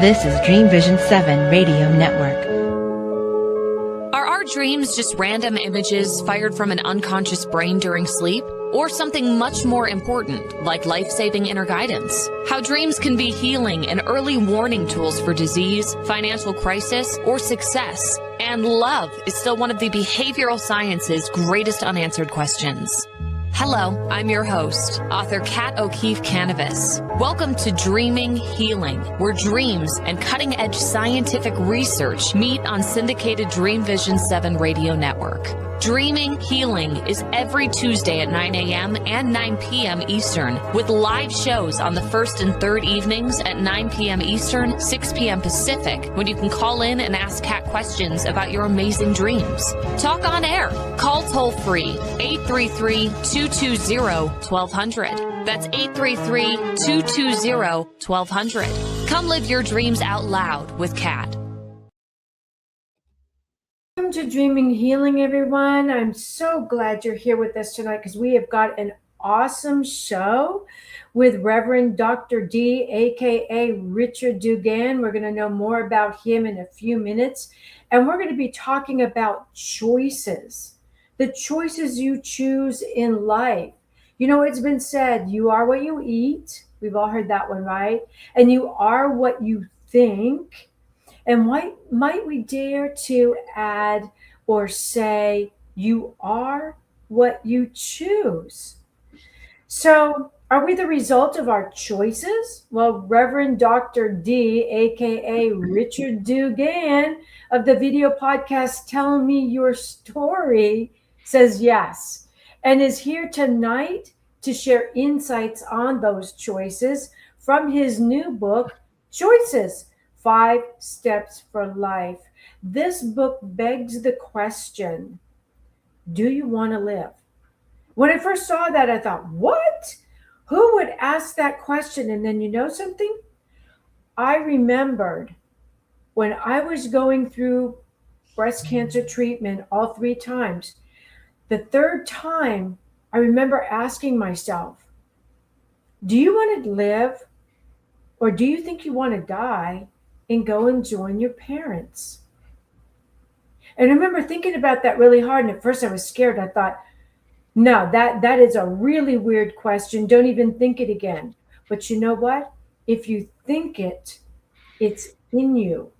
This is Dream Vision 7 Radio Network. Are our dreams just random images fired from an unconscious brain during sleep? Or something much more important, like life-saving inner guidance? How dreams can be healing and early warning tools for disease, financial crisis, or success. And love is still one of the behavioral science's greatest unanswered questions. Hello, I'm your host, author Kat O'Keefe Canavas. Welcome to Dreaming Healing, where dreams and cutting-edge scientific research meet on syndicated Dream Vision 7 radio network. Dreaming Healing is every Tuesday at 9 a.m. and 9 p.m. Eastern, with live shows on the first and third evenings at 9 p.m. Eastern, 6 p.m. Pacific, when you can call in and ask Kat questions about your amazing dreams. Talk on air. Call toll-free 833-220-1200. That's 833-220-1200. Come live your dreams out loud with Kat. Welcome to Dreaming Healing, everyone. I'm so glad you're here with us tonight because we have got an awesome show with Reverend Dr. D, aka Richard Dugan. We're going to know more about him in a few minutes, and we're going to be talking about choices, the choices you choose in life. You know, it's been said, you are what you eat. We've all heard that one, right? And you are what you think. And why might we dare to add or say, you are what you choose? So are we the result of our choices? Well, Reverend Dr. D, aka Richard Dugan of the video podcast Tell Me Your Story, says yes, and is here tonight to share insights on those choices from his new book, Choices, 5 Steps for Life. This book begs the question, do you want to live? When I first saw that, I thought, what? Who would ask that question? And then you know something? I remembered when I was going through breast cancer treatment all 3 times, the 3rd time, I remember asking myself, do you want to live? Or do you think you want to die and go and join your parents? And I remember thinking about that really hard. And at first I was scared. I thought, no, that is a really weird question. Don't even think it again. But you know what? If you think it, it's in you.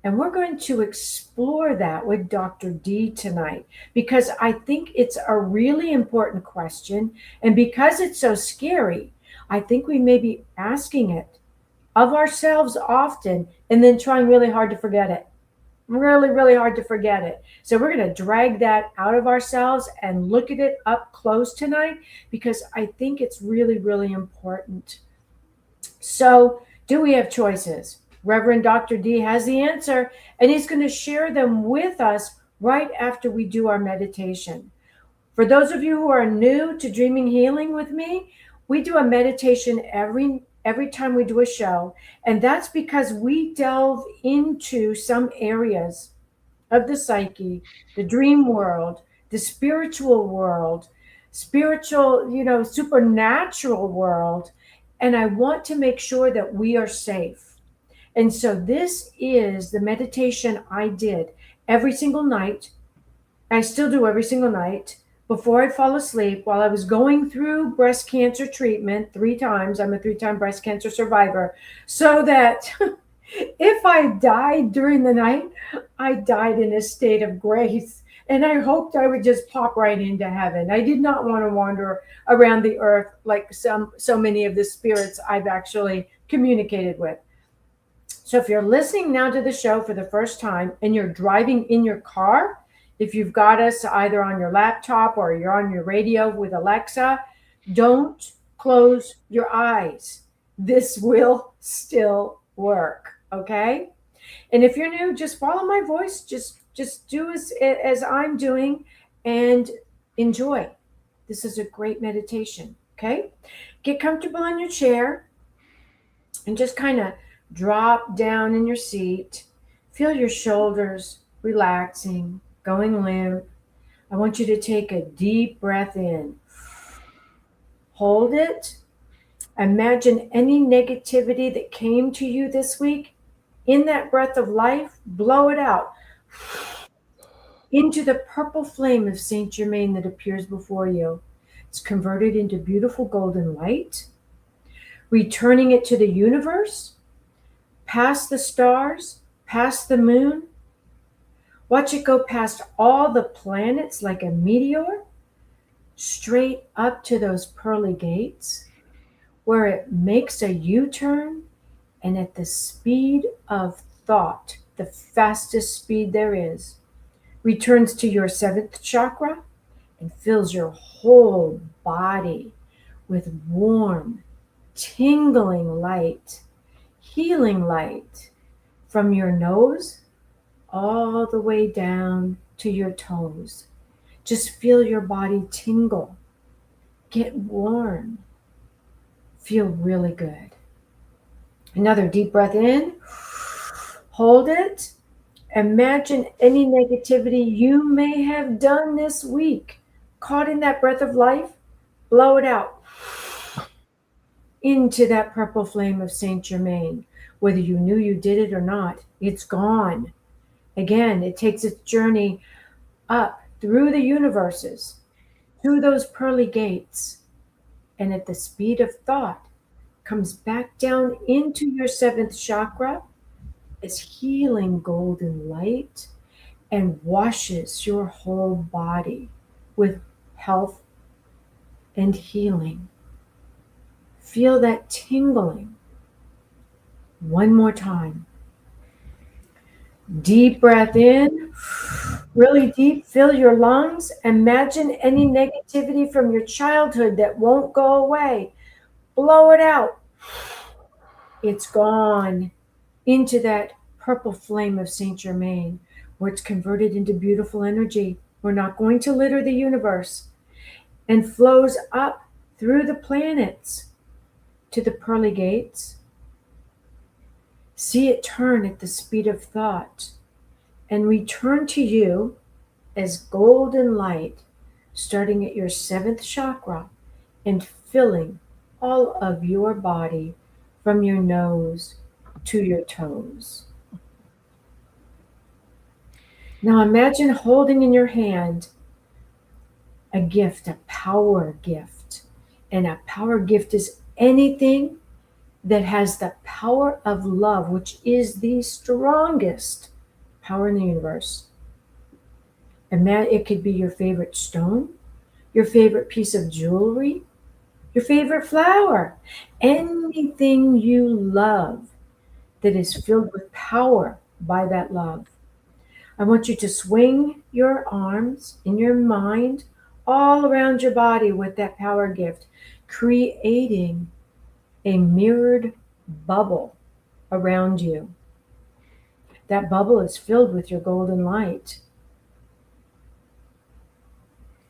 And we're going to explore that with Dr. D tonight, because I think it's a really important question. And because it's so scary, I think we may be asking it of ourselves often and then trying really hard to forget it. Really, really hard to forget it. So we're going to drag that out of ourselves and look at it up close tonight, because I think it's really, really important. So do we have choices? Reverend Dr. D has the answer, and he's going to share them with us right after we do our meditation. For those of you who are new to Dreaming Healing with me, we do a meditation every time we do a show, and that's because we delve into some areas of the psyche, the dream world, the spiritual world, supernatural world, and I want to make sure that we are safe. And so this is the meditation I did every single night. I still do every single night before I fall asleep while I was going through breast cancer treatment 3 times. I'm a 3-time breast cancer survivor. So that if I died during the night, I died in a state of grace. And I hoped I would just pop right into heaven. I did not want to wander around the earth like so many of the spirits I've actually communicated with. So if you're listening now to the show for the first time and you're driving in your car, if you've got us either on your laptop or you're on your radio with Alexa, don't close your eyes. This will still work, okay? And if you're new, just follow my voice. Just do as I'm doing and enjoy. This is a great meditation, okay? Get comfortable in your chair and just kind of drop down in your seat. Feel your shoulders relaxing, going limp. I want you to take a deep breath in. Hold it. Imagine any negativity that came to you this week. In that breath of life, blow it out into the purple flame of Saint Germain that appears before you. It's converted into beautiful golden light, returning it to the universe, past the stars, past the moon. Watch it go past all the planets like a meteor, straight up to those pearly gates, where it makes a U-turn, and at the speed of thought, the fastest speed there is, returns to your seventh chakra and fills your whole body with warm, tingling light, healing light from your nose all the way down to your toes. Just feel your body tingle, get warm, feel really good. Another deep breath in, hold it. Imagine any negativity you may have done this week. Caught in that breath of life, blow it out into that purple flame of Saint Germain. Whether you knew you did it or not, it's gone. Again, it takes its journey up through the universes, through those pearly gates, and at the speed of thought, comes back down into your seventh chakra as healing golden light and washes your whole body with health and healing. Feel that tingling. One more time. Deep breath in, really deep, fill your lungs. Imagine any negativity from your childhood that won't go away. Blow it out. It's gone into that purple flame of Saint Germain, where it's converted into beautiful energy. We're not going to litter the universe, and flows up through the planets to the pearly gates. See it turn at the speed of thought and return to you as golden light, starting at your seventh chakra and filling all of your body from your nose to your toes. Now imagine holding in your hand a gift, a power gift. And a power gift is anything that has the power of love, which is the strongest power in the universe. And that it could be your favorite stone, your favorite piece of jewelry, your favorite flower, anything you love that is filled with power by that love. I want you to swing your arms in your mind all around your body with that power gift, creating a mirrored bubble around you. That bubble is filled with your golden light.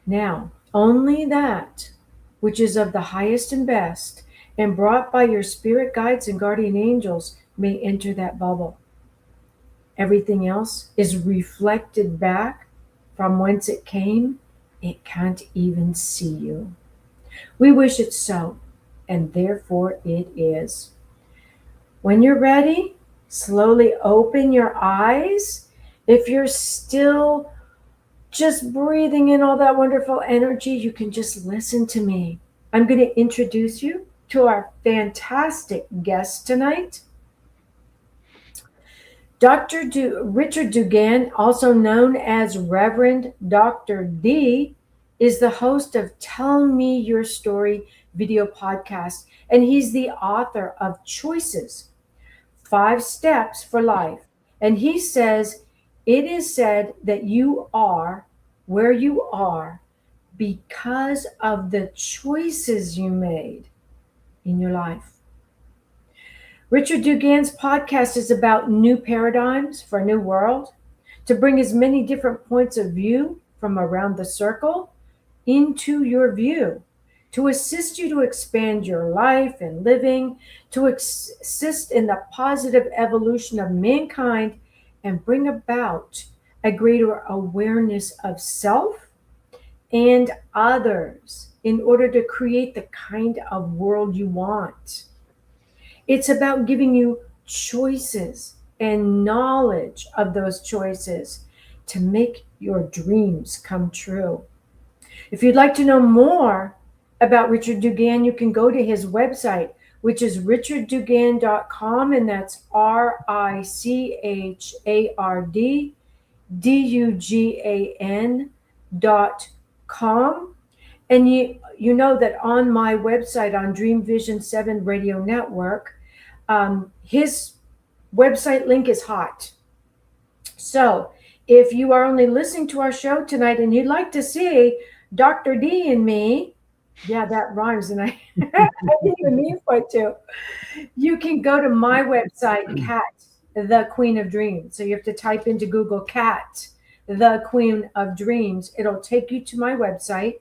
Now, only that which is of the highest and best and brought by your spirit guides and guardian angels may enter that bubble. Everything else is reflected back from whence it came. It can't even see you. We wish it so, and therefore it is. When you're ready, slowly open your eyes. If you're still just breathing in all that wonderful energy, you can just listen to me. I'm going to introduce you to our fantastic guest tonight. Richard Dugan, also known as Reverend Dr. D, is the host of Tell Me Your Story video podcast, and he's the author of Choices, 5 Steps for Life. And he says, it is said that you are where you are because of the choices you made in your life. Richard Dugan's podcast is about new paradigms for a new world, to bring as many different points of view from around the circle into your view, to assist you to expand your life and living, to assist in the positive evolution of mankind, and bring about a greater awareness of self and others in order to create the kind of world you want. It's about giving you choices and knowledge of those choices to make your dreams come true. If you'd like to know more about Richard Dugan, you can go to his website, which is richarddugan.com, and that's RICHARDDUGAN.com. And you know that on my website, on Dream Vision 7 Radio Network, his website link is hot. So if you are only listening to our show tonight and you'd like to see Dr. D and me, yeah, that rhymes, and I didn't even mean for it to. You can go to my website, Kat, the Queen of Dreams. So you have to type into Google Kat, the Queen of Dreams. It'll take you to my website.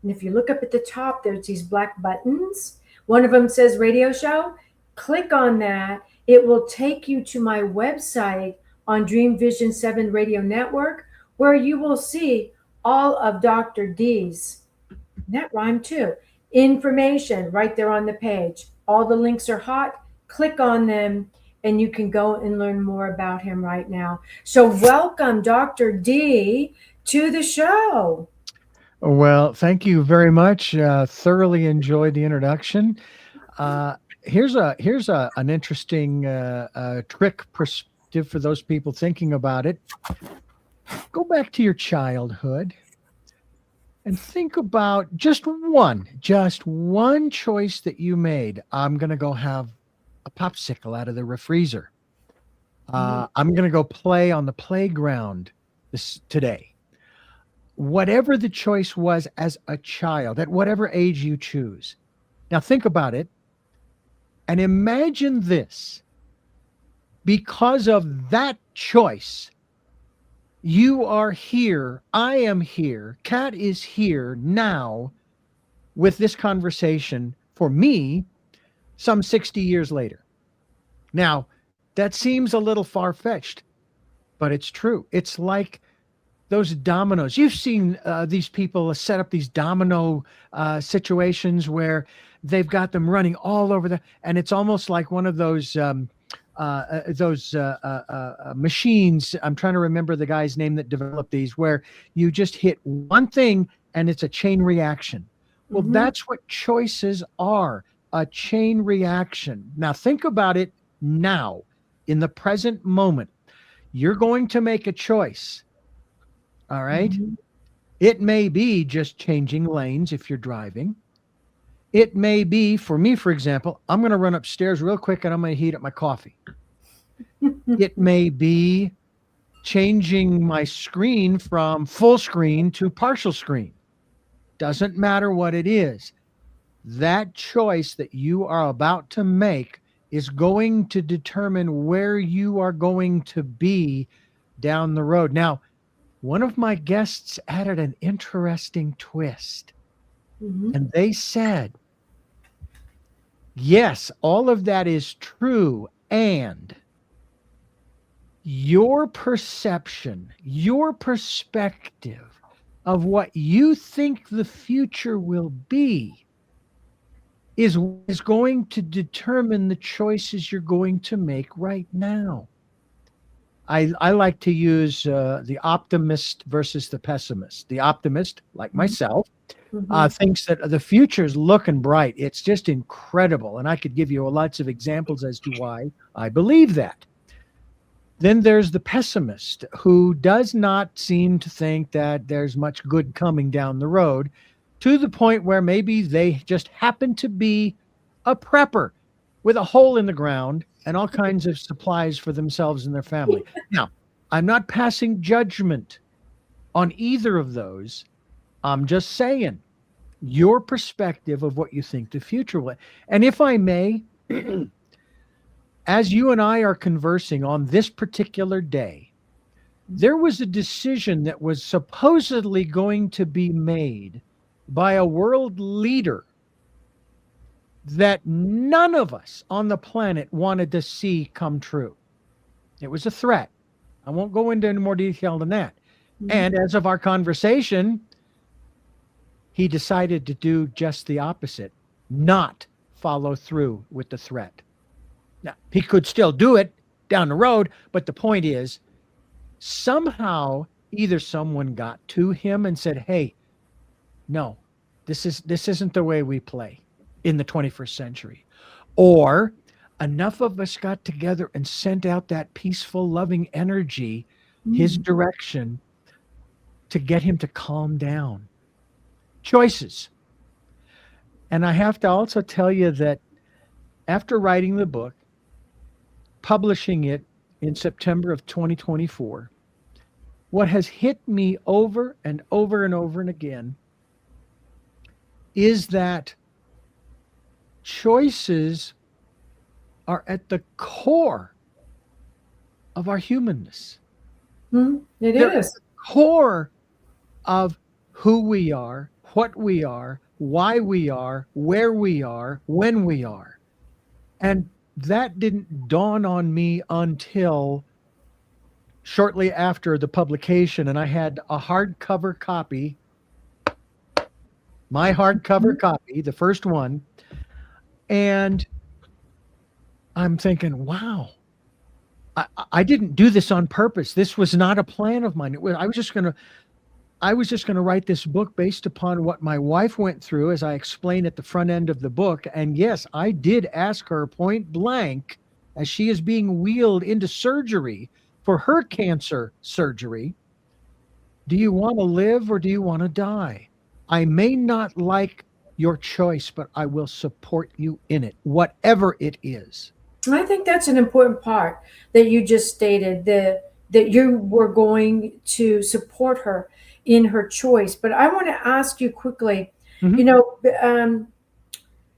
And if you look up at the top, there's these black buttons. One of them says radio show. Click on that. It will take you to my website on Dream Vision 7 Radio Network, where you will see all of Dr. D's, that rhymed too, information right there on the page. All the links are hot. Click on them and you can go and learn more about him right now. So welcome, Dr. D, to the show. Well, thank you very much. Thoroughly enjoyed the introduction. Here's an interesting trick perspective for those people thinking about it. Go back to your childhood and think about just one choice that you made. I'm going to go have a popsicle out of the refrigerator. I'm going to go play on the playground today. Whatever the choice was as a child, at whatever age you choose. Now think about it and imagine this. Because of that choice, you are here, I am here, Kat is here now with this conversation for me some 60 years later. Now, that seems a little far-fetched, but it's true. It's like those dominoes. You've seen these people set up these domino situations where they've got them running all over and it's almost like one of those machines. I'm trying to remember the guy's name that developed these, where you just hit one thing and it's a chain reaction. Well, that's what choices are, a chain reaction. Now think about it now, in the present moment. You're going to make a choice. All right. It may be just changing lanes if you're driving. It may be, for me, for example, I'm going to run upstairs real quick and I'm going to heat up my coffee. It may be changing my screen from full screen to partial screen. Doesn't matter what it is. That choice that you are about to make is going to determine where you are going to be down the road. Now, one of my guests added an interesting twist. And they said, yes, all of that is true. And your perception, your perspective of what you think the future will be is going to determine the choices you're going to make right now. I like to use the optimist versus the pessimist. The optimist, like myself, thinks that the future is looking bright. It's just incredible. And I could give you lots of examples as to why I believe that. Then there's the pessimist, who does not seem to think that there's much good coming down the road, to the point where maybe they just happen to be a prepper with a hole in the ground and all kinds of supplies for themselves and their family. Now, I'm not passing judgment on either of those. I'm just saying your perspective of what you think the future will. And if I may, as you and I are conversing on this particular day, there was a decision that was supposedly going to be made by a world leader that none of us on the planet wanted to see come true. It was a threat. I won't go into any more detail than that. And as of our conversation, he decided to do just the opposite, not follow through with the threat. Now, he could still do it down the road. But the point is, somehow either someone got to him and said, hey, no, this isn't the way we play in the 21st century. Or enough of us got together and sent out that peaceful, loving energy, his direction, to get him to calm down. Choices. And I have to also tell you that after writing the book, publishing it in September of 2024, what has hit me over and over and over and again is that choices are at the core of our humanness. They're is. Core of who we are, what we are, why we are, where we are, when we are. And that didn't dawn on me until shortly after the publication, and I had a hardcover copy, my hardcover copy, the first one, and I'm thinking, wow, I didn't do this on purpose. This was not a plan of mine. I was just going to write this book based upon what my wife went through, as I explain at the front end of the book. And yes, I did ask her point blank, as she is being wheeled into surgery for her cancer surgery, do you want to live or do you want to die? I may not like your choice, but I will support you in it, whatever it is. I think that's an important part that you just stated, that you were going to support her in her choice. But I want to ask you quickly,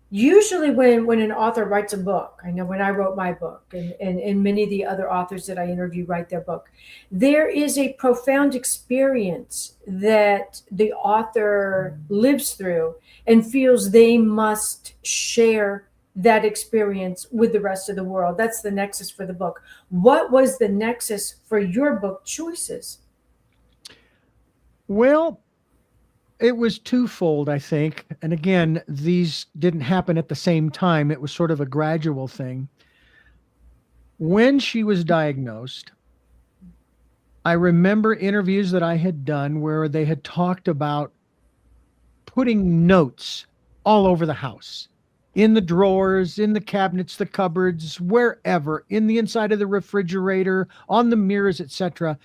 usually when an author writes a book, I know when I wrote my book and many of the other authors that I interview write their book, there is a profound experience that the author lives through and feels they must share that experience with the rest of the world. That's the nexus for the book. What was the nexus for your book choices? Well, it was twofold, I think. And again, these didn't happen at the same time. It was sort of a gradual thing. When she was diagnosed, I remember interviews that I had done where they had talked about putting notes all over the house, in the drawers, in the cabinets, the cupboards, wherever, in the inside of the refrigerator, on the mirrors, etc.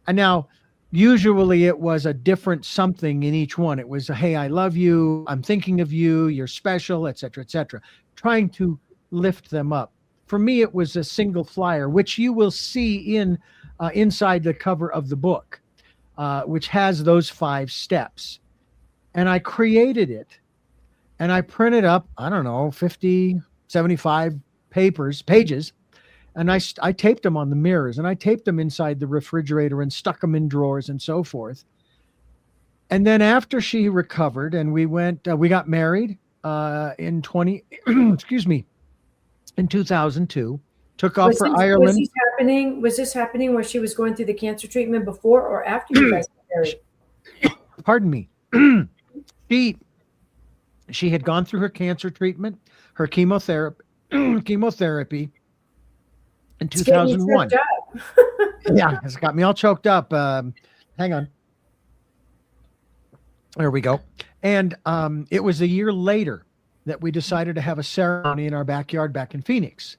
And now, usually it was a different something in each one. It was, hey, I love you, I'm thinking of you, you're special, etc., etc., trying to lift them up. For me, it was a single flyer, which you will see inside the cover of the book, which has those 5 steps. And I created it, and I printed up, I don't know, 50, 75 pages, and I taped them on the mirrors, and I taped them inside the refrigerator and stuck them in drawers and so forth. And then after she recovered and we got married in 2002, took off for Ireland. Was this happening where she was going through the cancer treatment before or after you guys got married? Pardon me. She had gone through her cancer treatment, her chemotherapy in 2001. Yeah, it's got me all choked up. Hang on. There we go. And it was a year later that we decided to have a ceremony in our backyard back in Phoenix,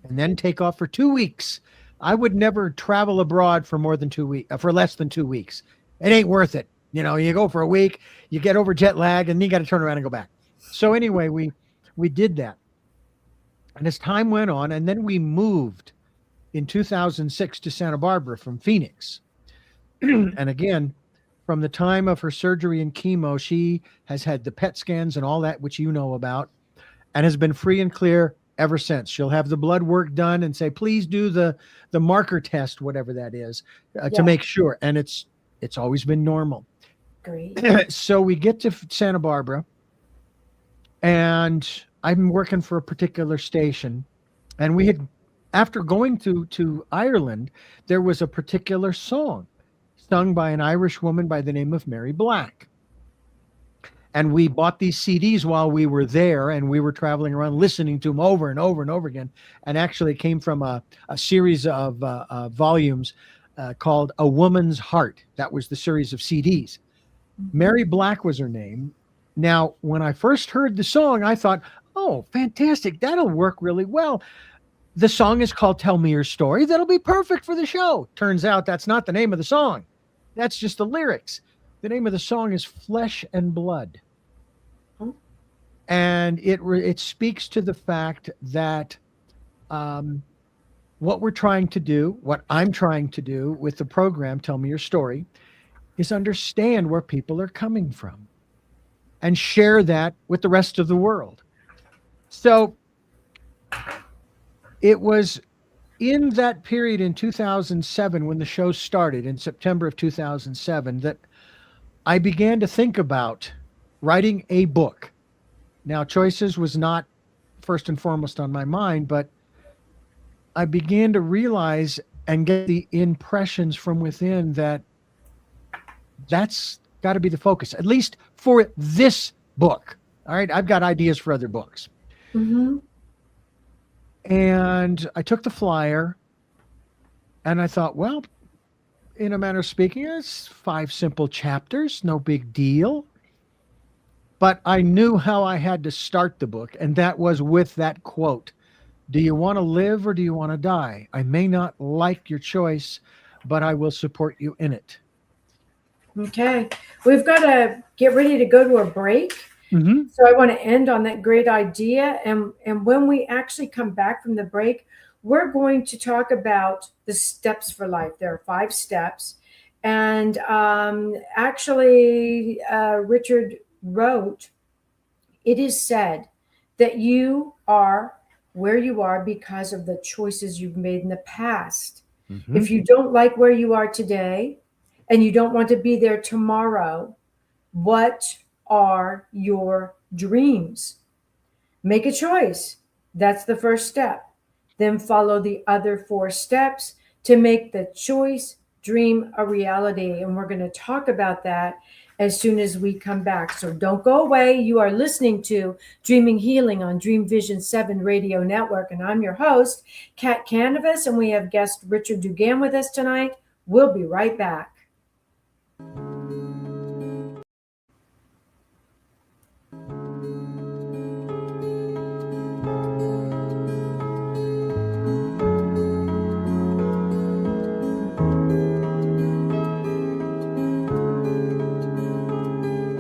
and then take off for 2 weeks. I would never travel abroad for more than 2 weeks, for less than 2 weeks. It ain't worth it. You know, you go for a week, you get over jet lag, and then you got to turn around and go back. So anyway, we did that. And as time went on, and then we moved in 2006 to Santa Barbara from Phoenix. And again, from the time of her surgery and chemo, she has had the PET scans and all that, which you know about, and has been free and clear ever since. She'll have the blood work done and say, please do the marker test, whatever that is, to make sure. And it's always been normal. Great. So we get to Santa Barbara, and I'm working for a particular station, and we had, after going to Ireland, there was a particular song sung by an Irish woman by the name of Mary Black. And we bought these CDs while we were there, and we were traveling around listening to them over and over and over again. And actually it came from a series of volumes called A Woman's Heart. That was the series of CDs. Mary Black was her name. Now, when I first heard the song, I thought, oh, fantastic. That'll work really well. The song is called Tell Me Your Story. That'll be perfect for the show. Turns out that's not the name of the song. That's just the lyrics. The name of the song is Flesh and Blood. And it speaks to the fact that what we're trying to do, what I'm trying to do with the program, Tell Me Your Story, is understand where people are coming from and share that with the rest of the world. So it was in that period in 2007, when the show started in September of 2007, that I began to think about writing a book. Now, Choices was not first and foremost on my mind, but I began to realize and get the impressions from within that that's got to be the focus, at least for this book. All right, I've got ideas for other books. Mm-hmm. And I took the flyer and I thought, well, in a manner of speaking, it's 5 simple chapters, no big deal. But I knew how I had to start the book, and that was with that quote. Do you want to live or do you want to die? I may not like your choice, but I will support you in it. Okay. We've got to get ready to go to a break. Mm-hmm. So I want to end on that great idea. And when we actually come back from the break, we're going to talk about the steps for life. There are 5 steps. And actually, Richard wrote, it is said that you are where you are because of the choices you've made in the past. Mm-hmm. If you don't like where you are today and you don't want to be there tomorrow, what are your dreams? Make a choice. That's the first step. Then follow the other 4 steps to make the choice dream a reality. And we're going to talk about that as soon as we come back. So don't go away. You are listening to Dreaming Healing on Dream Vision 7 Radio Network. And I'm your host, Kat Canavas, and we have guest Richard Dugan with us tonight. We'll be right back.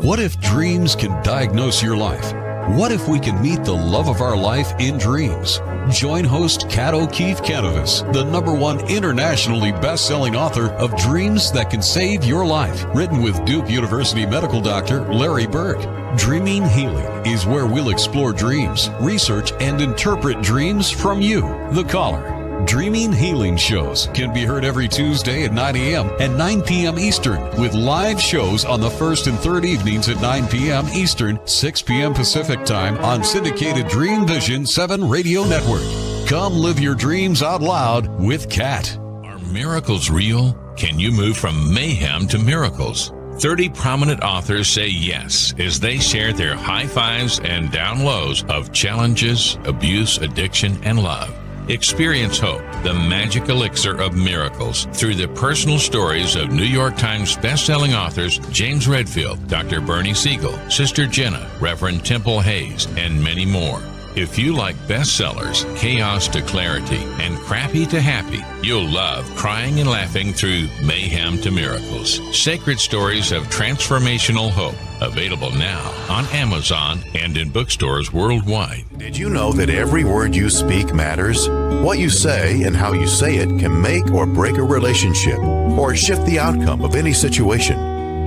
What if dreams can diagnose your life? What if we can meet the love of our life in dreams? Join host Kat O'Keefe Canavas, the #1 internationally best-selling author of Dreams That Can Save Your Life, written with Duke University medical doctor Larry Burke. Dreaming Healing is where we'll explore dreams, research, and interpret dreams from you, the caller. Dreaming Healing shows can be heard every Tuesday at 9 a.m. and 9 p.m. Eastern, with live shows on the first and third evenings at 9 p.m. Eastern, 6 p.m. Pacific Time on syndicated Dream Vision 7 Radio Network. Come live your dreams out loud with Kat. Are miracles real? Can you move from mayhem to miracles? 30 prominent authors say yes as they share their high fives and down lows of challenges, abuse, addiction, and love. Experience hope, the magic elixir of miracles, through the personal stories of New York Times bestselling authors James Redfield, Dr. Bernie Siegel, Sister Jenna, Reverend Temple Hayes, and many more. If you like bestsellers, chaos to clarity, and crappy to happy, you'll love crying and laughing through mayhem to miracles. Sacred stories of transformational hope. Available now on Amazon and in bookstores worldwide. Did you know that every word you speak matters? What you say and how you say it can make or break a relationship or shift the outcome of any situation.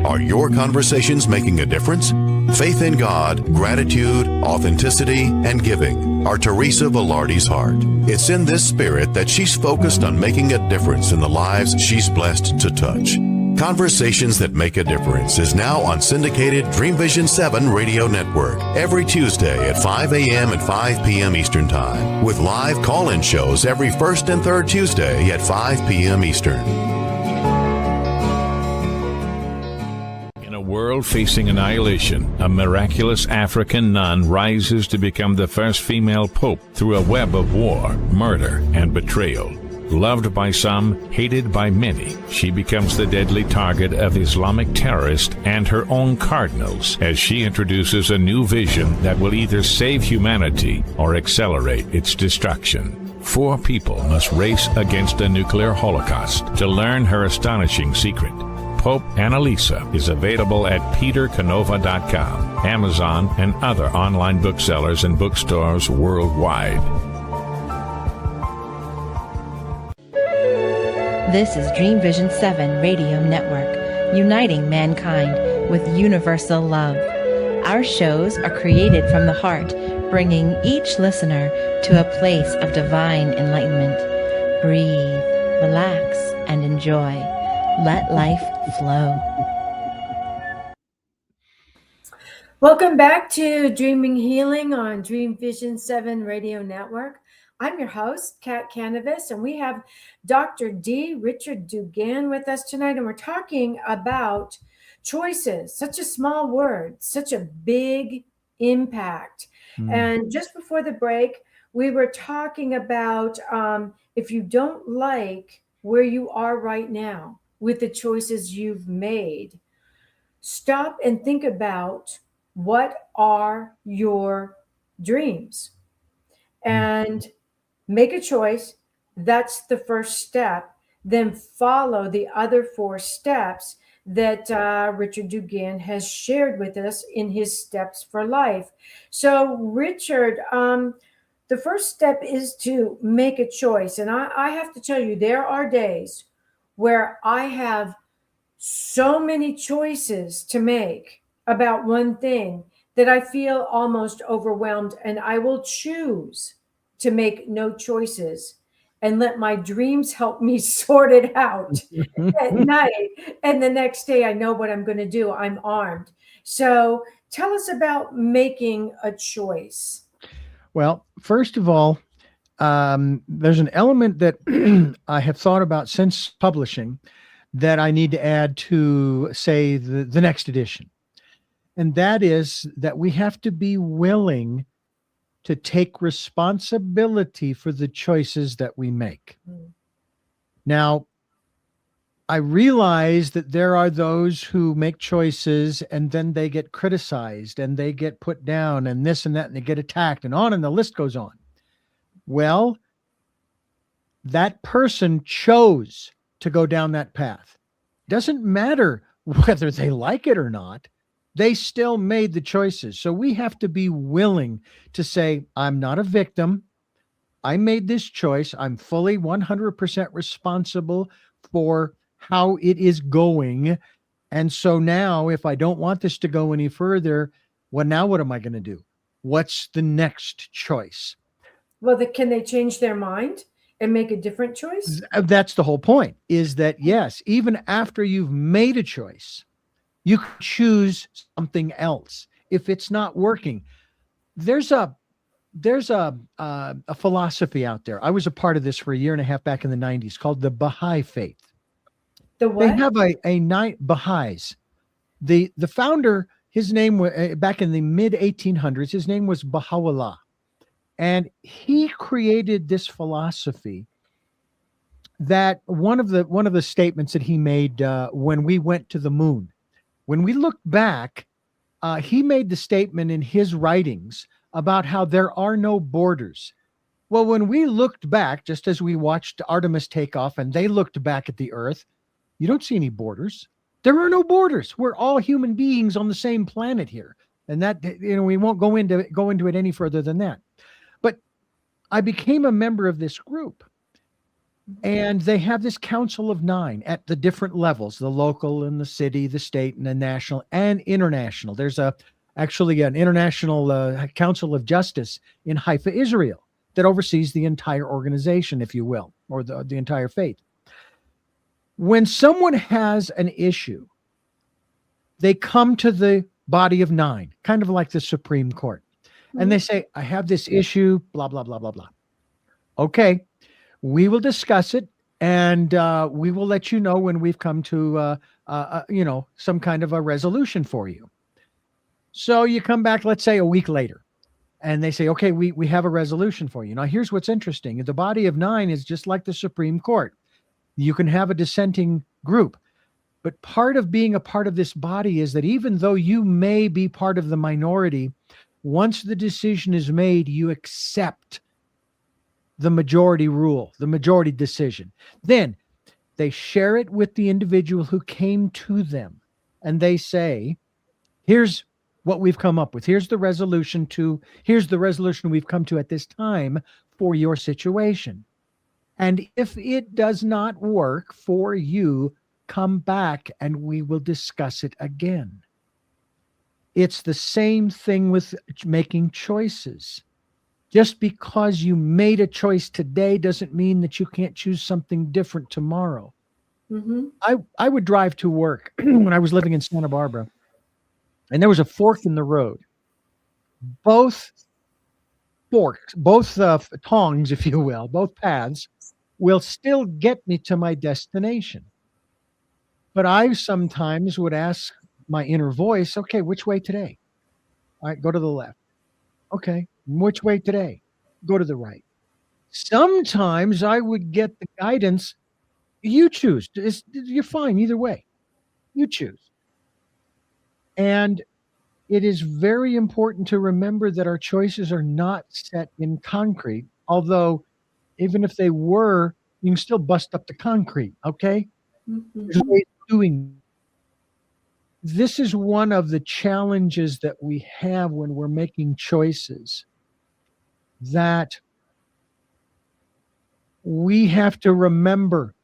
Are your conversations making a difference? Faith in God, gratitude, authenticity, and giving are Teresa Velarde's heart. It's in this spirit that she's focused on making a difference in the lives she's blessed to touch. Conversations That Make a Difference is now on syndicated Dream Vision 7 Radio Network every Tuesday at 5 a.m. and 5 p.m. Eastern Time, with live call-in shows every first and third Tuesday at 5 p.m. Eastern. world facing annihilation, a miraculous African nun rises to become the first female pope through a web of war, murder, and betrayal. Loved by some, hated by many, she becomes the deadly target of Islamic terrorists and her own cardinals as she introduces a new vision that will either save humanity or accelerate its destruction. 4 people must race against a nuclear holocaust to learn her astonishing secret. Pope Annalisa is available at petercanova.com, Amazon, and other online booksellers and bookstores worldwide. This is Dream Vision 7 Radio Network, uniting mankind with universal love. Our shows are created from the heart, bringing each listener to a place of divine enlightenment. Breathe, relax, and enjoy. Let life flow. Welcome back to Dreaming Healing on Dream Vision 7 Radio Network. I'm your host, Kat Canavas, and we have Dr. D. Richard Dugan with us tonight, and we're talking about choices. Such a small word, such a big impact. And just before the break, we were talking about if you don't like where you are right now with the choices you've made, stop and think about what are your dreams and make a choice. That's the first step. Then follow the other 4 steps that Richard Dugan has shared with us in his Steps for Life. So, Richard, the first step is to make a choice. And I have to tell you, there are days where I have so many choices to make about one thing that I feel almost overwhelmed, and I will choose to make no choices and let my dreams help me sort it out at night. And the next day, I know what I'm going to do. I'm armed. So tell us about making a choice. Well, first of all, there's an element that I have thought about since publishing that I need to add to, say, the next edition. And that is that we have to be willing to take responsibility for the choices that we make. Now, I realize that there are those who make choices and then they get criticized and they get put down and this and that, and they get attacked and on, and the list goes on. Well, that person chose to go down that path. Doesn't matter whether they like it or not. They still made the choices. So we have to be willing to say, I'm not a victim. I made this choice. I'm fully 100% responsible for how it is going. And so now if I don't want this to go any further, well, now what am I going to do? What's the next choice? Well, can they change their mind and make a different choice? That's the whole point, is that, yes, even after you've made a choice, you can choose something else if it's not working. There's a philosophy out there. I was a part of this for a year and a half back in the 90s called the Baha'i faith. The what? They have a night Baha'is. The founder, his name was back in the mid 1800s. His name was Baha'u'llah, and he created this philosophy. That one of the statements that he made when we went to the moon. When we look back, he made the statement in his writings about how there are no borders. Well, when we looked back, just as we watched Artemis take off and they looked back at the Earth, you don't see any borders. There are no borders. We're all human beings on the same planet here. And that, we won't go into it any further than that. But I became a member of this group. And they have this Council of 9 at the different levels, the local and the city, the state and the national and international. There's actually an international Council of Justice in Haifa, Israel, that oversees the entire organization, if you will, or the entire faith. When someone has an issue, they come to the body of 9, kind of like the Supreme Court. And they say, I have this issue, blah, blah, blah, blah, blah. Okay. We will discuss it, And we will let you know when we've come to, some kind of a resolution for you. So you come back, let's say a week later, and they say, okay, we have a resolution for you. Now, here's what's interesting. The body of 9 is just like the Supreme Court. You can have a dissenting group. But part of being a part of this body is that even though you may be part of the minority, once the decision is made, you accept the majority rule, the majority decision. Then they share it with the individual who came to them. And they say, here's what we've come up with. Here's the resolution we've come to at this time for your situation. And if it does not work for you, come back and we will discuss it again. It's the same thing with making choices. Just because you made a choice today doesn't mean that you can't choose something different tomorrow. Mm-hmm. I would drive to work when I was living in Santa Barbara, and there was a fork in the road. Both forks, both tongs, if you will, both paths will still get me to my destination. But I sometimes would ask my inner voice, okay, which way today? All right, go to the left. Okay, which way today? Go to the right. Sometimes I would get the guidance, you choose. You're fine either way. You choose. And it is very important to remember that our choices are not set in concrete, although even if they were, you can still bust up the concrete, okay? Mm-hmm. There's ways of doing. This is one of the challenges that we have when we're making choices, that we have to remember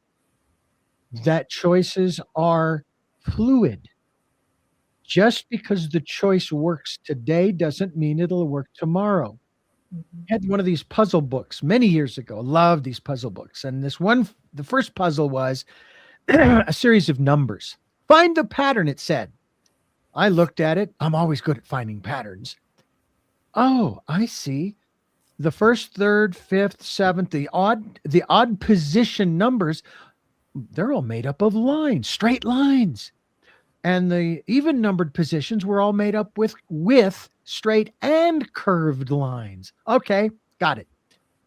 that choices are fluid. Just because the choice works today doesn't mean it'll work tomorrow. Mm-hmm. I had one of these puzzle books many years ago. Loved these puzzle books. And the first puzzle was a series of numbers. Find the pattern, it said. I looked at it. I'm always good at finding patterns. Oh, I see. The first, third, fifth, seventh, the odd position numbers, they're all made up of lines, straight lines. And the even numbered positions were all made up with straight and curved lines. Okay, got it.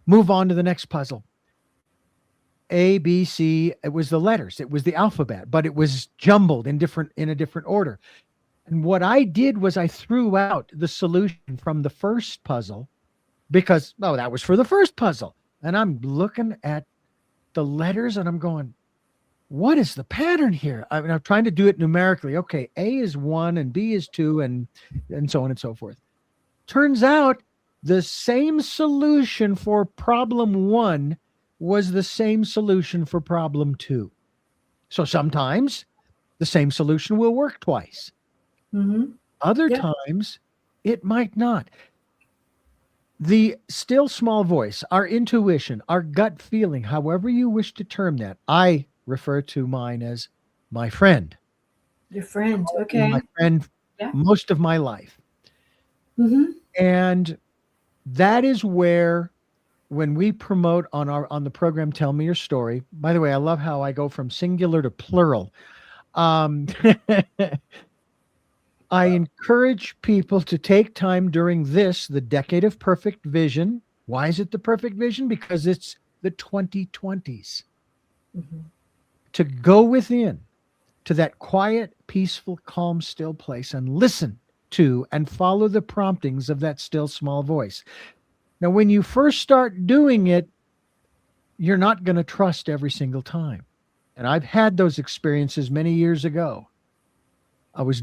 Move on to the next puzzle. A, B, C, it was the letters. It was the alphabet, but it was jumbled in a different order. And what I did was I threw out the solution from the first puzzle because, that was for the first puzzle. And I'm looking at the letters and I'm going, what is the pattern here? I'm trying to do it numerically. Okay, A is 1 and B is 2 and so on and so forth. Turns out the same solution for problem 1 was the same solution for problem 2. So sometimes the same solution will work twice. Mm-hmm. Other times it might not. The still small voice, our intuition, our gut feeling, however you wish to term that, I refer to mine as my friend. Your friend, okay. My friend most of my life. Mm-hmm. And that is where, when we promote on the program Tell Me Your Story, by the way, I love how I go from singular to plural. I encourage people to take time during the Decade of Perfect Vision. Why is it the perfect vision? Because it's the 2020s. Mm-hmm. To go within to that quiet, peaceful, calm, still place and listen to and follow the promptings of that still small voice. Now, when you first start doing it, you're not going to trust every single time. And I've had those experiences many years ago. I was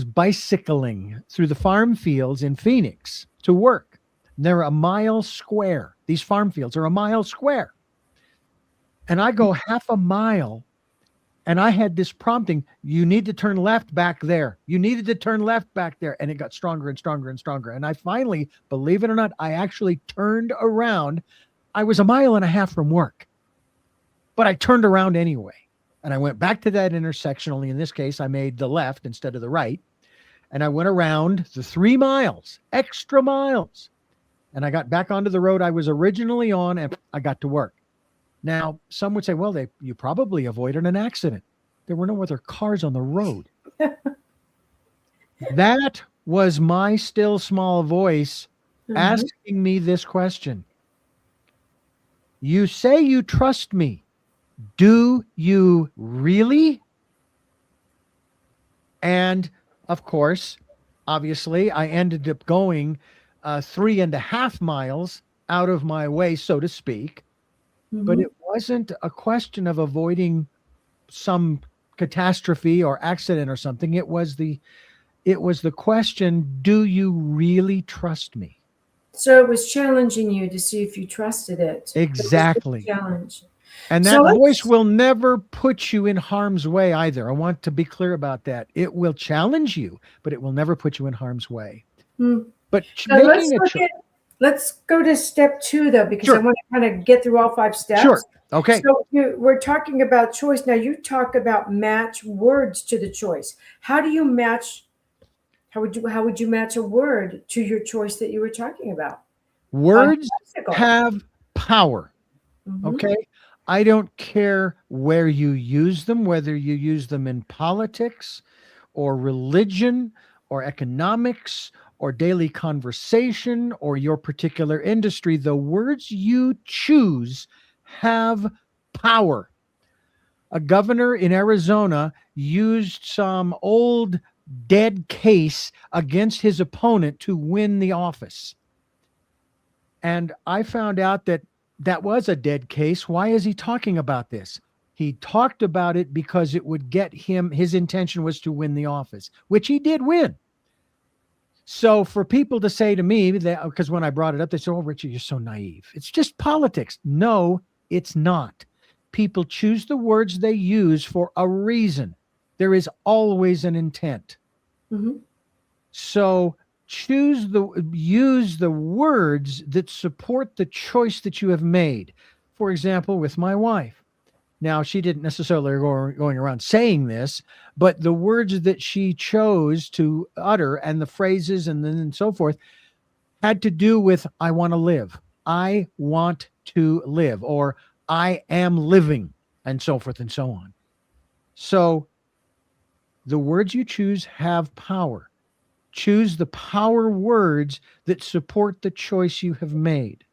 bicycling through the farm fields in Phoenix to work. They're a mile square. These farm fields are a mile square. And I go half a mile, and I had this prompting, you need to turn left back there. You needed to turn left back there. And it got stronger and stronger and stronger. And I finally, believe it or not, I actually turned around. I was a mile and a half from work, but I turned around anyway. And I went back to that intersection, only in this case, I made the left instead of the right. And I went around the 3 miles, extra miles. And I got back onto the road I was originally on, and I got to work. Now, some would say, well, you probably avoided an accident. There were no other cars on the road. That was my still small voice asking me this question. You say you trust me. Do you really? And of course, obviously, I ended up going 3.5 miles out of my way, so to speak. But it wasn't a question of avoiding some catastrophe or accident or something. It was the question, do you really trust me? So it was challenging you to see if you trusted it. Exactly. It was a challenge. And that voice will never put you in harm's way either. I want to be clear about that. It will challenge you, but it will never put you in harm's way. But let's go to step 2, though, because I want to kind of get through all 5 steps. Sure. Okay. So we're talking about choice. Now you talk about match words to the choice. How would you match a word to your choice that you were talking about? Words have power. Okay. I don't care where you use them, whether you use them in politics or religion or economics or daily conversation or your particular industry. The words you choose have power. A governor in Arizona used some old dead case against his opponent to win the office. And I found out that was a dead case. Why is he talking about this? He talked about it because it would get him, his intention was to win the office, which he did win. So for people to say to me, because when I brought it up, they said, oh, Richard, you're so naive. It's just politics. No, it's not. People choose the words they use for a reason. There is always an intent. So use the words that support the choice that you have made. For example, with my wife. Now, she didn't necessarily going around saying this, but the words that she chose to utter and the phrases and so forth had to do with, I want to live. I want to live, or I am living, and so forth and so on. So the words you choose have power. Choose the power words that support the choice you have made.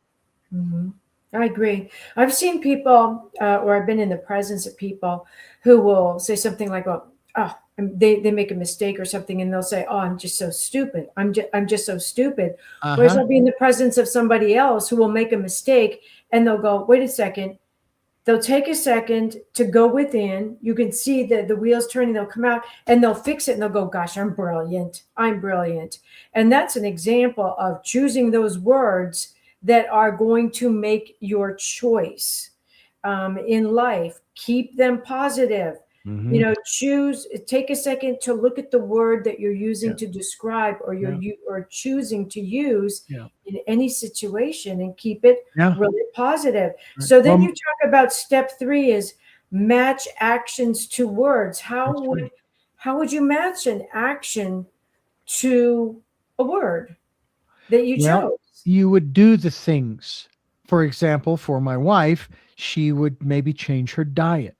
I agree. I've seen people, or I've been in the presence of people who will say something like, well, they make a mistake or something, and they'll say, oh, I'm just so stupid. I'm just so stupid. Whereas I'll be in the presence of somebody else who will make a mistake, and they'll go, wait a second. They'll take a second to go within. You can see the wheels turning. They'll come out and they'll fix it and they'll go, gosh, I'm brilliant. I'm brilliant. And that's an example of choosing those words that are going to make your choice in life. Keep them positive. Take a second to look at the word that you're using to describe or or choosing to use in any situation, and keep it really positive. Right. So then you talk about step 3 is match actions to words. How would you match an action to a word that you chose? You would do the things. For example, for my wife, she would maybe change her diet.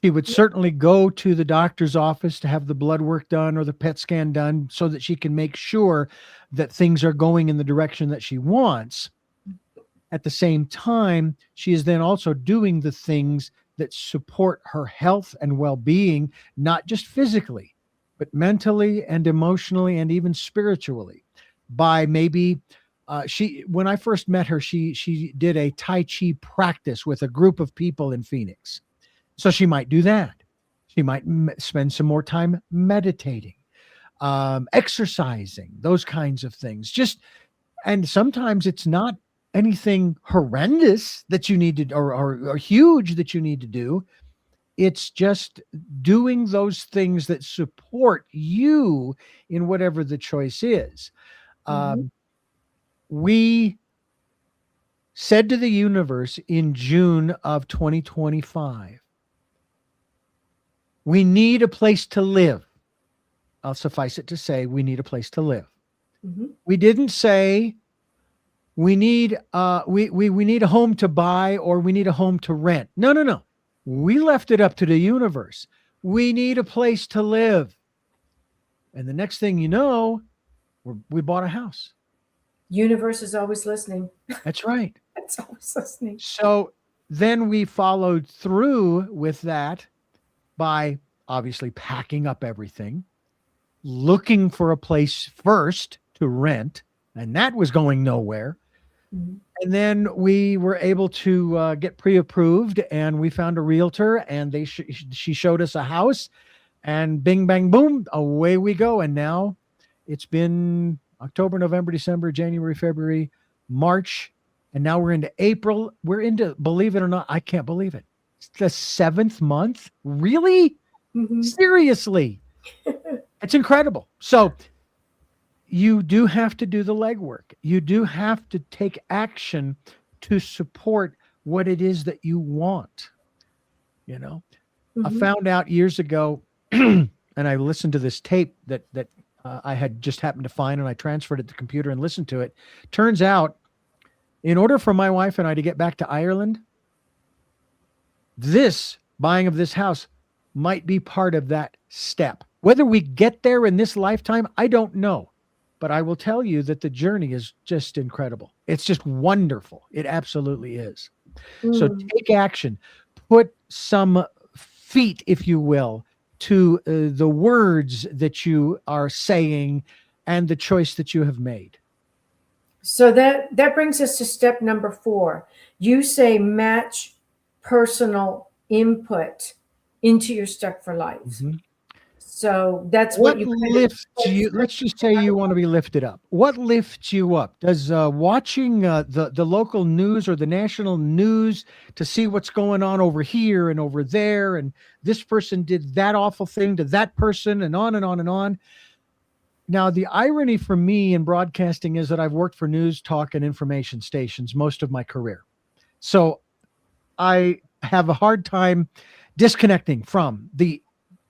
She would certainly go to the doctor's office to have the blood work done or the PET scan done so that she can make sure that things are going in the direction that she wants. At the same time, she is then also doing the things that support her health and well-being, not just physically, but mentally and emotionally and even spiritually. By maybe when I first met her, she did a Tai Chi practice with a group of people in Phoenix. So she might do that. She might spend some more time meditating, exercising, those kinds of things. And sometimes it's not anything horrendous that you need to, or huge that you need to do. It's just doing those things that support you in whatever the choice is. We said to the universe in June of 2025, we need a place to live. I'll suffice it to say we need a place to live. We didn't say we need we need a home to buy, or we need a home to rent. No. We left it up to the universe. We need a place to live. And the next thing you know, we bought a house. Universe is always listening. That's right. It's always listening. So then we followed through with that by obviously packing up everything, looking for a place first to rent, and that was going nowhere. Mm-hmm. And then we were able to get pre-approved, and we found a realtor, and she showed us a house, and bing, bang, boom, away we go. And now it's been October, November, December, January, February, March, and now we're into April. We're into, believe it or not, I can't believe it, it's the 7th month. Really? Mm-hmm. Seriously. It's incredible. So you do have to do the legwork. You do have to take action to support what it is that you want. You know, Mm-hmm. I found out years ago, and I listened to this tape that I had just happened to find, and I transferred it to the computer and listened to it. Turns out, in order for my wife and I to get back to Ireland, this buying of this house might be part of that step. Whether we get there in this lifetime, I don't know. But I will tell you that the journey is just incredible. It's just wonderful. It absolutely is. So take action. Put some feet, if you will, to the words that you are saying and the choice that you have made. So that brings us to step number 4. You say match personal input into your Stuck for Life. Mm-hmm. So that's What you lifts you? Let's just say you want to be lifted up. What lifts you up? Does watching the local news or the national news to see what's going on over here and over there, and this person did that awful thing to that person, and on and on and on. Now, the irony for me in broadcasting is that I've worked for news, talk, and information stations most of my career. So I have a hard time disconnecting from the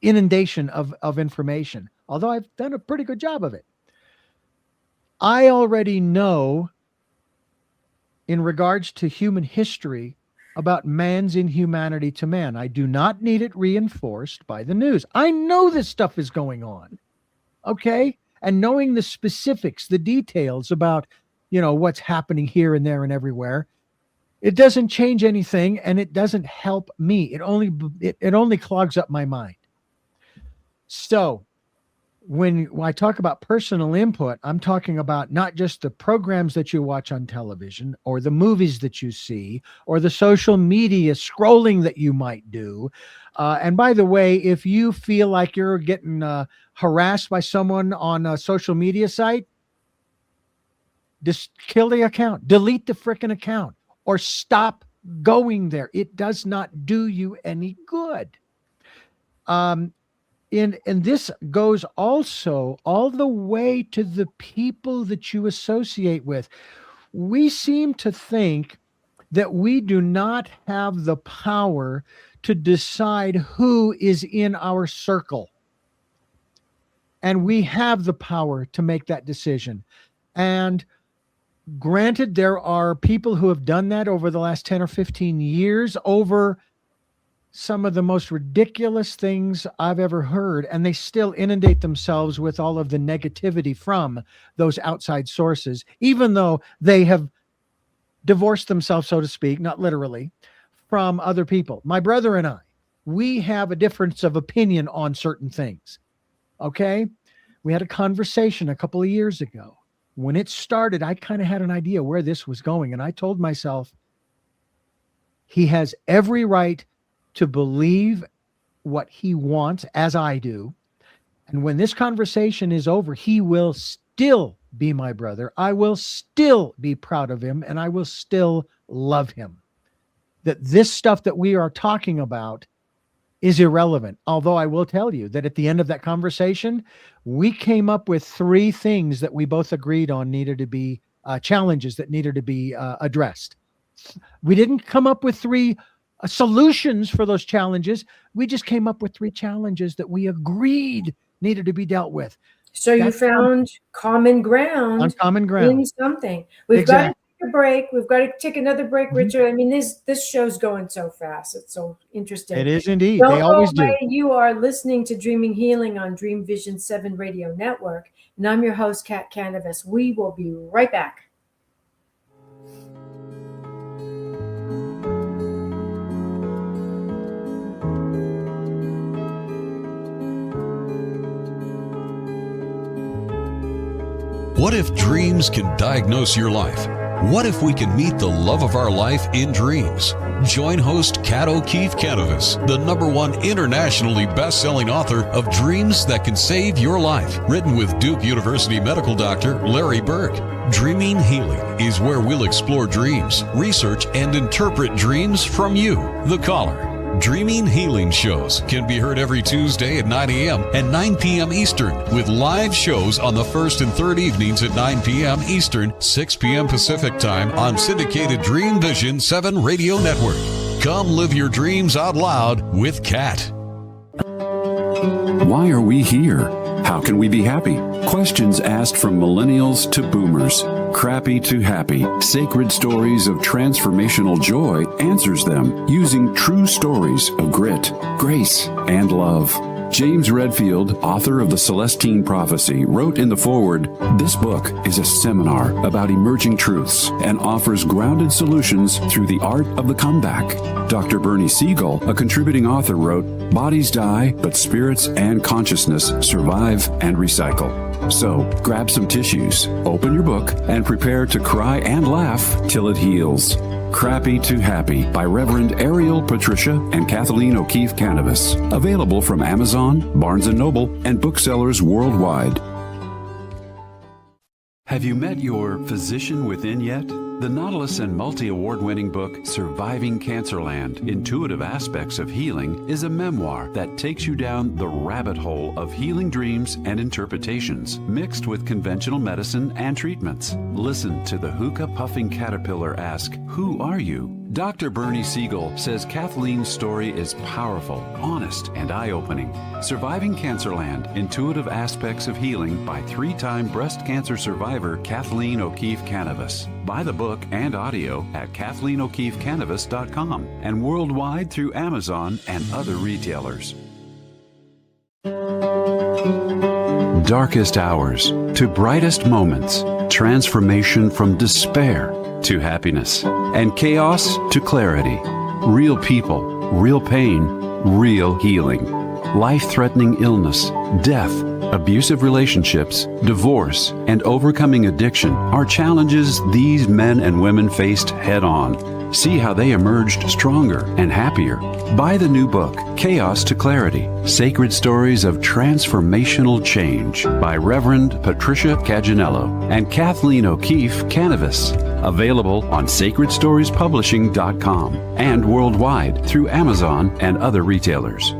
inundation of information, although I've done a pretty good job of it. I already know, in regards to human history, about man's inhumanity to man. I do not need it reinforced by the news. I know this stuff is going on. Okay? And knowing the specifics, the details about, what's happening here and there and everywhere, it doesn't change anything, and it doesn't help me. It only clogs up my mind. So when I talk about personal input, I'm talking about not just the programs that you watch on television or the movies that you see or the social media scrolling that you might do. And by the way, if you feel like you're getting harassed by someone on a social media site, just kill the account, delete the frickin' account, or stop going there. It does not do you any good. And this goes also all the way to the people that you associate with. We seem to think that we do not have the power to decide who is in our circle. And we have the power to make that decision. And granted, there are people who have done that over the last 10 or 15 years over some of the most ridiculous things I've ever heard, and they still inundate themselves with all of the negativity from those outside sources, even though they have divorced themselves, so to speak, not literally, from other people. My brother and I, we have a difference of opinion on certain things. Okay? We had a conversation a couple of years ago. When it started, I kind of had an idea where this was going, and I told myself, he has every right to believe what he wants, as I do. And when this conversation is over, he will still be my brother. I will still be proud of him, and I will still love him. That this stuff that we are talking about is irrelevant. Although I will tell you that at the end of that conversation, we came up with 3 things that we both agreed on needed to be challenges that needed to be addressed. We didn't come up with 3 solutions for those challenges. We just came up with 3 challenges that we agreed needed to be dealt with. So you found common ground on common ground in something. We've exactly. got to a break. We've got to take another break, Mhm. Richard. I mean, this show's going so fast. It's so interesting. It is indeed. Don't They go always do. away. You are listening to Dreaming Healing on Dream Vision 7 Radio Network. And I'm your host, Kat Canavas. We will be right back. What if dreams can diagnose your life? What if we can meet the love of our life in dreams? Join host Kat O'Keefe Canavas, the #1 internationally best-selling author of Dreams That Can Save Your Life, written with Duke University medical doctor Larry Burke. Dreaming Healing is where we'll explore dreams, research, and interpret dreams from you, the caller. Dreaming Healing shows can be heard every Tuesday at 9 a.m. and 9 p.m. Eastern, with live shows on the first and third evenings at 9 p.m. Eastern, 6 p.m. Pacific Time on syndicated Dream Vision 7 Radio Network. Come live your dreams out loud with Kat. Why are we here? How can we be happy? Questions asked from millennials to boomers. Crappy to happy. Sacred Stories of Transformational Joy answers them using true stories of grit, grace, and love. James Redfield, author of The Celestine Prophecy, wrote in the foreword, "This book is a seminar about emerging truths and offers grounded solutions through the art of the comeback." Dr. Bernie Siegel, a contributing author, wrote, "Bodies die, but spirits and consciousness survive and recycle." So, grab some tissues, open your book, and prepare to cry and laugh till it heals. Crappy to Happy by Reverend Ariel Patricia and Kathleen O'Keefe Canavas. Available from Amazon, Barnes & Noble, and booksellers worldwide. Have you met your physician within yet? The Nautilus and multi-award-winning book, Surviving Cancerland, Intuitive Aspects of Healing, is a memoir that takes you down the rabbit hole of healing dreams and interpretations, mixed with conventional medicine and treatments. Listen to the hookah-puffing caterpillar ask, "Who are you?" Dr. Bernie Siegel says Kathleen's story is powerful, honest, and eye-opening. Surviving Cancerland, Intuitive Aspects of Healing by 3-time breast cancer survivor Kathleen O'Keefe Canavas. Buy the book and audio at KathleenO'KeefeCanavas.com and worldwide through Amazon and other retailers. Darkest hours to brightest moments, transformation from despair to happiness, and chaos to clarity. Real people, real pain, real healing. Life-threatening illness, death, abusive relationships, divorce, and overcoming addiction are challenges these men and women faced head-on. See how they emerged stronger and happier. Buy the new book, Chaos to Clarity, Sacred Stories of Transformational Change by Reverend Patricia Caginello and Kathleen O'Keefe Canavas. Available on SacredStoriesPublishing.com and worldwide through Amazon and other retailers.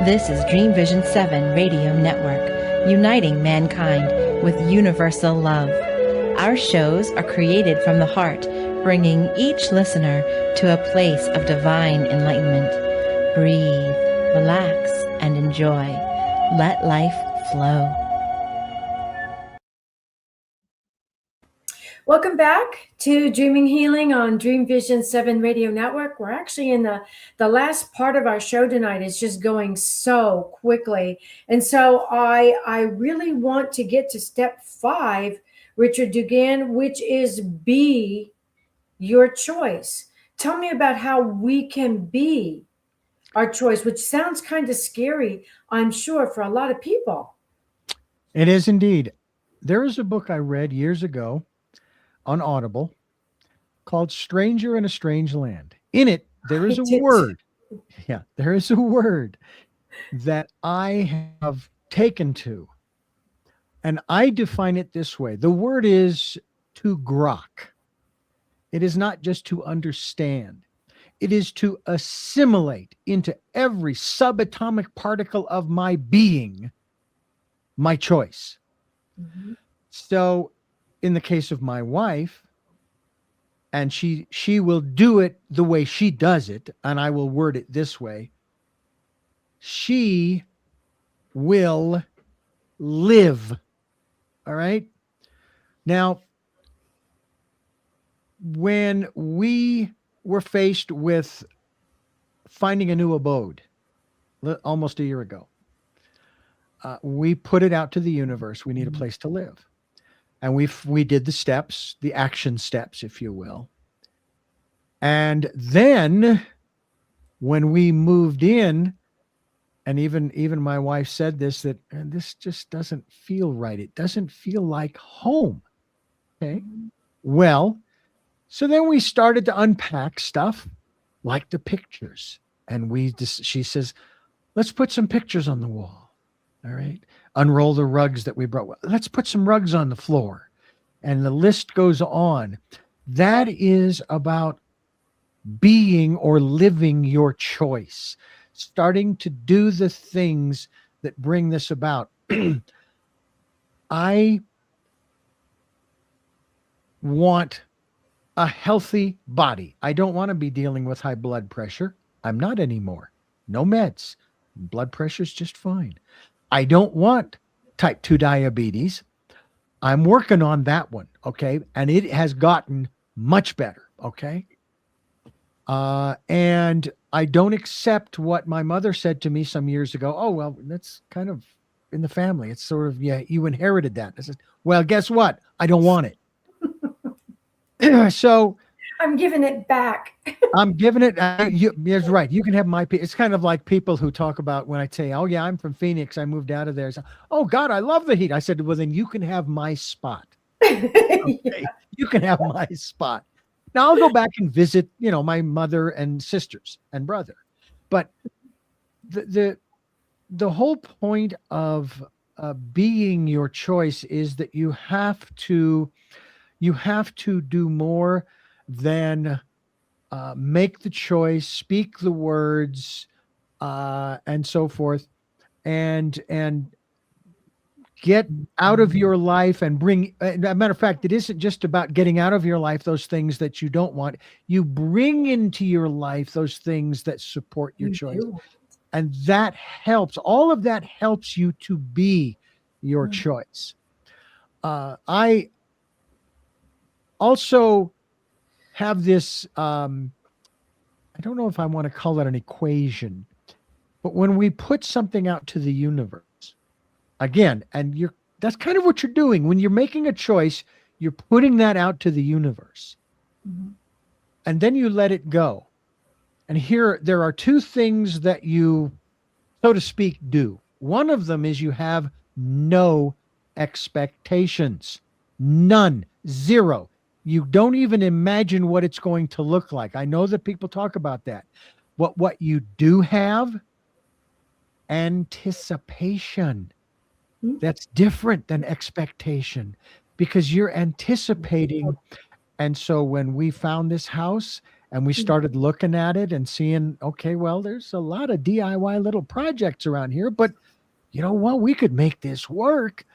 This is Dream Vision 7 Radio Network, uniting mankind with universal love. Our shows are created from the heart, bringing each listener to a place of divine enlightenment. Breathe, relax, and enjoy. Let life flow. Welcome back to Dreaming Healing on Dream Vision 7 Radio Network. We're actually in the last part of our show tonight. It's just going so quickly. And so I really want to get to step 5, Richard Dugan, which is be your choice. Tell me about how we can be our choice, which sounds kind of scary, I'm sure, for a lot of people. It is indeed. There is a book I read years ago on Audible called Stranger in a Strange Land. In it, there is a word. Yeah, there is a word that I have taken to, and I define it this way. The word is to grok. It is not just to understand. It is to assimilate into every subatomic particle of my being, my choice. Mm-hmm. So in the case of my wife, and she will do it the way she does it, and I will word it this way. She will live. All right. Now, when we were faced with finding a new abode almost a year ago, we put it out to the universe. We need a place to live. And we did the steps, the action steps, if you will. And then when we moved in, and even my wife said this, that this just doesn't feel right. It doesn't feel like home. Okay. Well, so then we started to unpack stuff like the pictures. And she says, let's put some pictures on the wall. All right. Unroll the rugs that we brought. Let's put some rugs on the floor. And the list goes on. That is about being or living your choice, starting to do the things that bring this about. I want a healthy body. I don't want to be dealing with high blood pressure. I'm not anymore. No meds. Blood pressure is just fine. I don't want type 2 diabetes. I'm working on that one. Okay. And it has gotten much better. Okay. And I don't accept what my mother said to me some years ago. Oh, well, that's kind of in the family. It's sort of, yeah, you inherited that. I said, well, guess what? I don't want it. So I'm giving it back. I'm giving it. You're right. You can have my. It's kind of like people who talk about when I say, "Oh yeah, I'm from Phoenix. I moved out of there." So, oh God, I love the heat. I said, "Well, then you can have my spot. Okay? Yeah. You can have my spot." Now I'll go back and visit, my mother and sisters and brother. But the whole point of being your choice is that you have to do more than make the choice, speak the words, and so forth, and get out of your life and bring. As a matter of fact, it isn't just about getting out of your life those things that you don't want. You bring into your life those things that support your choice, and that helps. All of that helps you to be your choice. I also have this, I don't know if I want to call it an equation, but when we put something out to the universe, again, and that's kind of what you're doing. When you're making a choice, you're putting that out to the universe. Mm-hmm. And then you let it go. And here, there are two things that you, so to speak, do. One of them is you have no expectations. None. Zero. You don't even imagine what it's going to look like. I know that people talk about that. What you do have, anticipation. That's different than expectation because you're anticipating. And so when we found this house and we started looking at it and seeing, okay, well, there's a lot of DIY little projects around here, but you know what? We could make this work.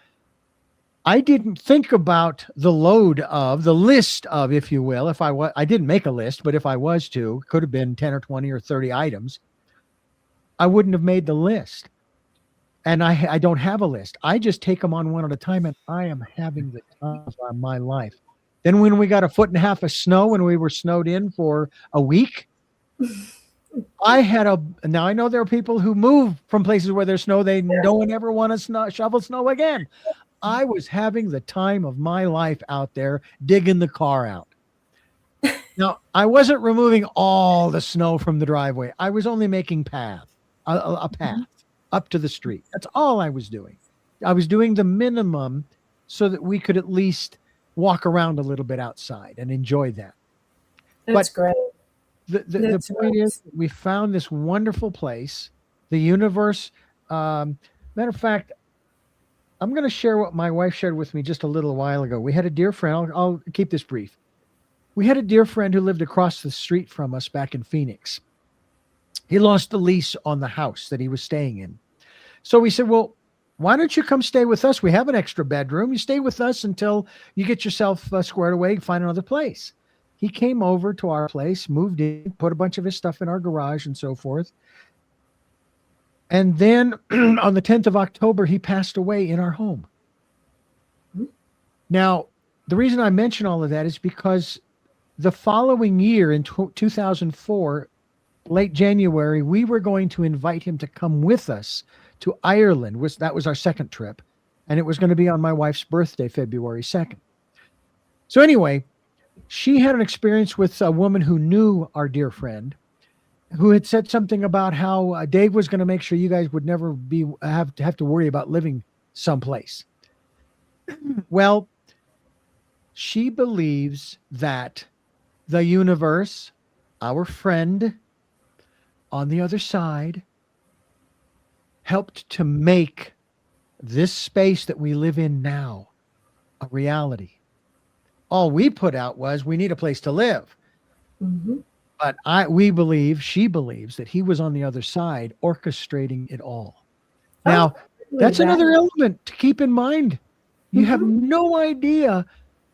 I didn't think about the list of, if you will, I didn't make a list, but if I was to, could have been 10 or 20 or 30 items. I wouldn't have made the list. And I don't have a list. I just take them on one at a time, and I am having the time of my life. Then when we got 1.5 feet of snow, when we were snowed in for a week, now I know there are people who move from places where there's snow. They don't ever want to shovel snow again. I was having the time of my life out there digging the car out. Now, I wasn't removing all the snow from the driveway. I was only making a path up to the street. That's all I was doing. I was doing the minimum so that we could at least walk around a little bit outside and enjoy that. That's great. The point is, we found this wonderful place, the universe. Matter of fact, I'm going to share what my wife shared with me just a little while ago. We had a dear friend. I'll keep this brief. We had a dear friend who lived across the street from us back in Phoenix. He lost the lease on the house that he was staying in. So we said, well, why don't you come stay with us? We have an extra bedroom. You stay with us until you get yourself squared away, find another place. He came over to our place, moved in, put a bunch of his stuff in our garage and so forth. And then on the 10th of October, he passed away in our home. Now, the reason I mention all of that is because the following year in 2004, late January, we were going to invite him to come with us to Ireland. That was our second trip. And it was going to be on my wife's birthday, February 2nd. So anyway, she had an experience with a woman who knew our dear friend, who had said something about how Dave was going to make sure you guys would never have to worry about living someplace. Well, she believes that the universe, our friend on the other side, helped to make this space that we live in now a reality. All we put out was, we need a place to live. Mm-hmm. But she believes that he was on the other side orchestrating it all. Now, that's another element to keep in mind. You have no idea.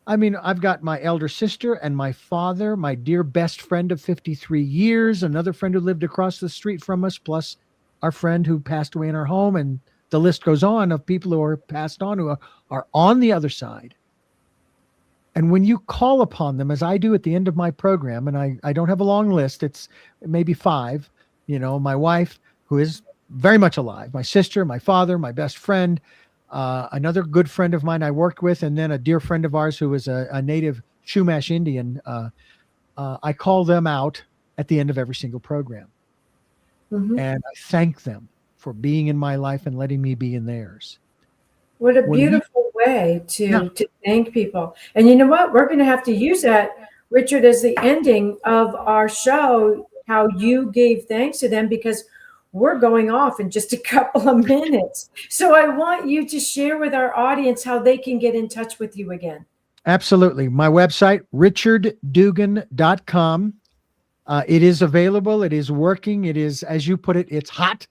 I mean, I've got my elder sister and my father, my dear best friend of 53 years, another friend who lived across the street from us, plus our friend who passed away in our home. And the list goes on of people who are passed on, who are on the other side. And when you call upon them, as I do at the end of my program, and I don't have a long list, it's maybe 5, my wife, who is very much alive, my sister, my father, my best friend, another good friend of mine I worked with, and then a dear friend of ours who was a native Chumash Indian. I call them out at the end of every single program. Mm-hmm. And I thank them for being in my life and letting me be in theirs. What a beautiful way to thank people. And you know what? We're going to have to use that, Richard, as the ending of our show, how you gave thanks to them, because we're going off in just a couple of minutes. So I want you to share with our audience how they can get in touch with you again. Absolutely. My website, richarddugan.com. It is available. It is working. It is, as you put it, it's hot,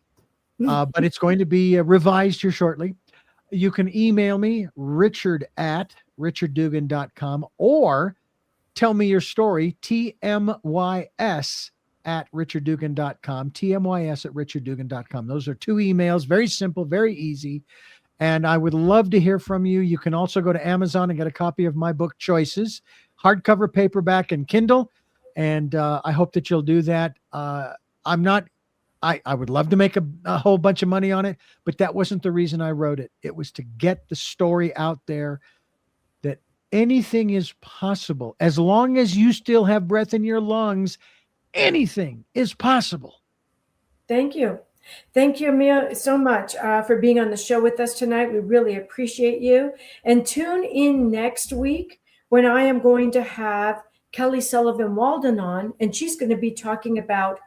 but it's going to be revised here shortly. You can email me, richard@richarddugan.com, or tell me your story, tmys@richarddugan.com, tmys@richarddugan.com. Those are 2 emails, very simple, very easy. And I would love to hear from you. You can also go to Amazon and get a copy of my book, Choices, hardcover, paperback, and Kindle. And I hope that you'll do that. I would love to make a whole bunch of money on it, but that wasn't the reason I wrote it. It was to get the story out there that anything is possible. As long as you still have breath in your lungs, anything is possible. Thank you. Thank you, Emil, so much for being on the show with us tonight. We really appreciate you. And tune in next week when I am going to have Kelly Sullivan Walden on, and she's going to be talking about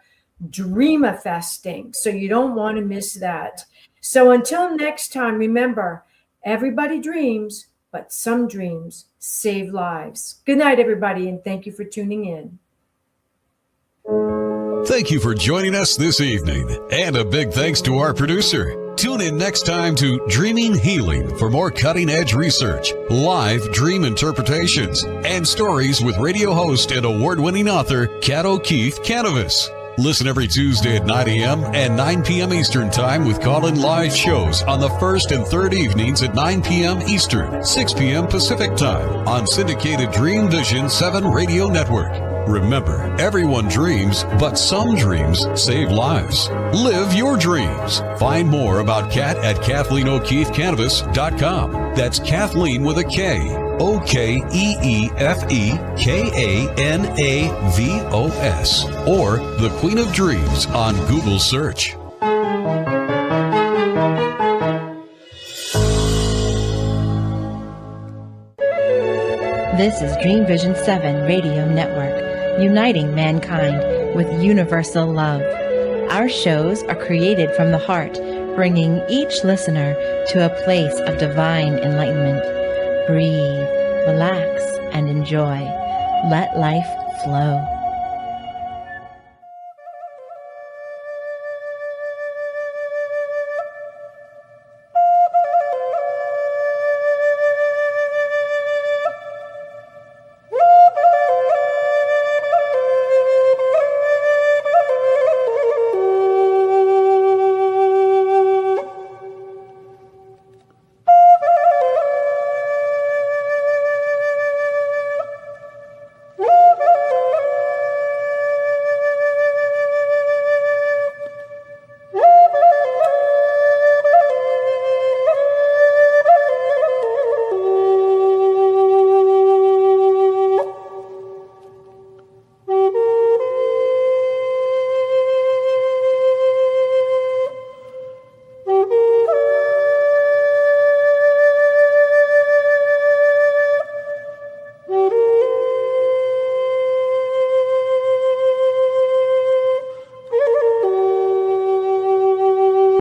dreamifesting. So you don't want to miss that. So until next time, remember, everybody dreams, but some dreams save lives. Good night, everybody, and thank you for tuning in. Thank you for joining us this evening, and a big thanks to our producer. Tune in next time to Dreaming Healing for more cutting-edge research, live dream interpretations, and stories with radio host and award-winning author Kat O'Keefe Canavas. Listen every Tuesday at 9 a.m. and 9 p.m. Eastern Time with call-in live shows on the first and third evenings at 9 p.m. Eastern, 6 p.m. Pacific Time on syndicated Dream Vision 7 Radio Network. Remember, everyone dreams, but some dreams save lives. Live your dreams. Find more about Kat at KathleenO'KeefeCanavas.com. That's Kathleen with a K. OKEEFEKANAVOS, or The Queen of Dreams on Google search. This is Dream Vision 7 Radio Network, uniting mankind with universal love. Our shows are created from the heart, bringing each listener to a place of divine enlightenment. Breathe, relax, and enjoy. Let life flow.